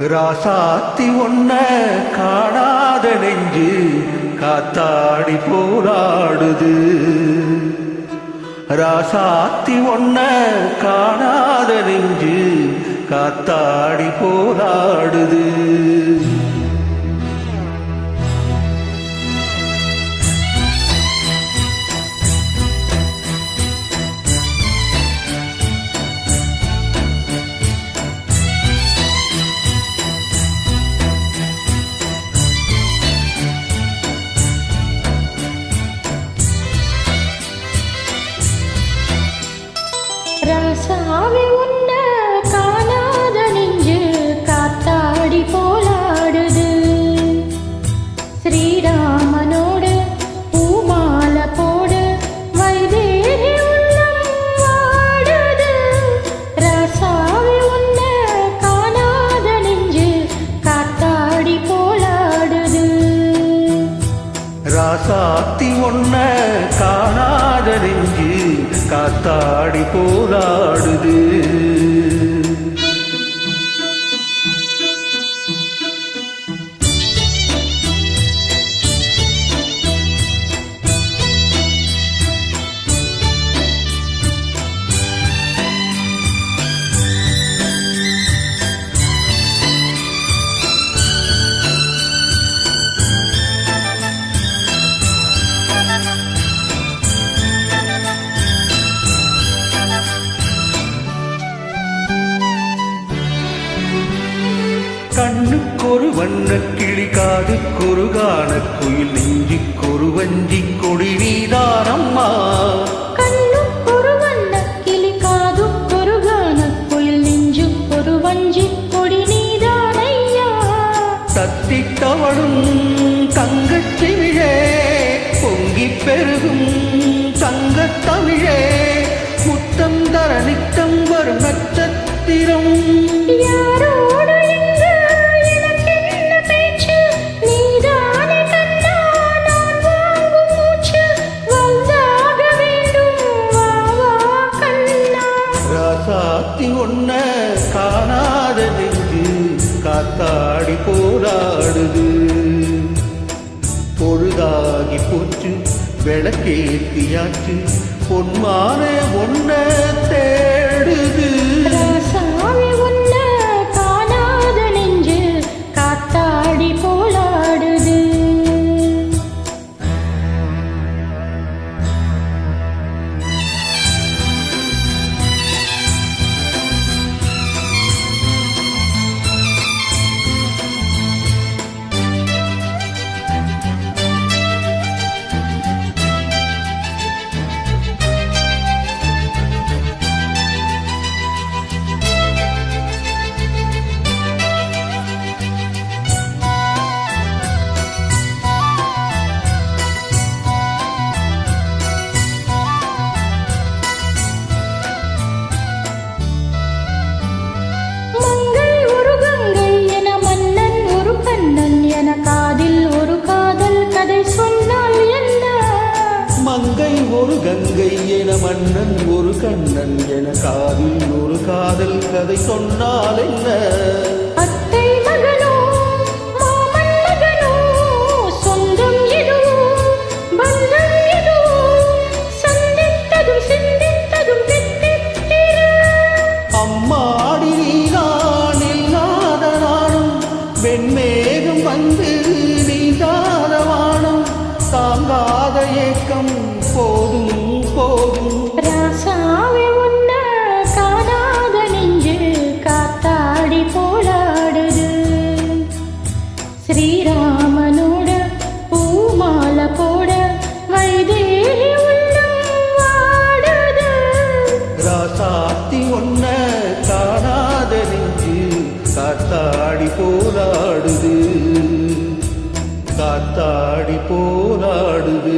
ராசாத்தி ஒன்ன காணாத நெஞ்சு காத்தாடி போராடுது. ராசாத்தி ஒன்ன காணாத நெஞ்சு காத்தாடி போராடுது. ராசாவே உன்ன காணாத நெஞ்சு காத்தாடி போராடுது. ஸ்ரீராமனோடு பூமால போடு வைதேகி உள்ளம் வாடுது. ராசாவே உன்ன காணாத நெஞ்சு காத்தாடி போராடுது. ராசாத்தி ஒன்ன காணாத நெஞ்சு காத்தாடி போராடுது. கண்ணுக்கொரு வண்ணக் கிளி, காதுக்கொரு கானக் குயில், நெஞ்சுக்கொரு வஞ்சிக் கொடி நீதானம்மா. கண்ணுக்கொரு வண்ணக் கிளி, காதுக்கொரு கானக் குயில், நெஞ்சுக்கொரு வஞ்சிக் கொடி நீதானையா. தத்தித் தவழும் தங்கச் செவிழே, பொங்கிப் பெருகும் தங்கத் தமிழே, முத்தம் தர நித்தம் வரும் நட்சத்திரம். யாரோடு இங்கு எனக்கென்ன பேச்சு, நீதானே கண்ணா நான் வாங்கும் மூச்சு, வந்தாக வேண்டும் வா வா கண்ணா. ராசாத்தி ஒன்ன காணாத நெஞ்சு காத்தாடி போராடுது. பொழுதாகி போச்சு விளக்கேத்தியாச்சு, பொன்மானே ஒன்ன தேடுது. ராசாவே உன்ன காணாத நெஞ்சு காத்தாடி போராடுது. மங்கை ஒரு கங்கை என மன்னன் ஒரு கண்ணன் என, காதில் ஒரு காதல் கதை சொன்னால் என்ன? அத்தை மகனோ மாமன் மகனோ, சொந்தம் எதுவோ பந்தம் எதுவோ, சந்தித்ததும் சிந்தித்ததும் தித்தித்திர. அம்மாடி நீதான் இல்லாத நானும், வெண்மேகம் வந்து நீதாத வானம், தாங்காத ஏக்கம் போதும் போதும். ராசாவே உன்ன காணாத நெஞ்சு காத்தாடி போராடுது. ஸ்ரீராமனோட பூமால போட வைதேகி உள்ளம் வாடுது. ராசாத்தி ஒன்ன காணாத நெஞ்சு காத்தாடி போராடுது. காத்தாடி போராடுது.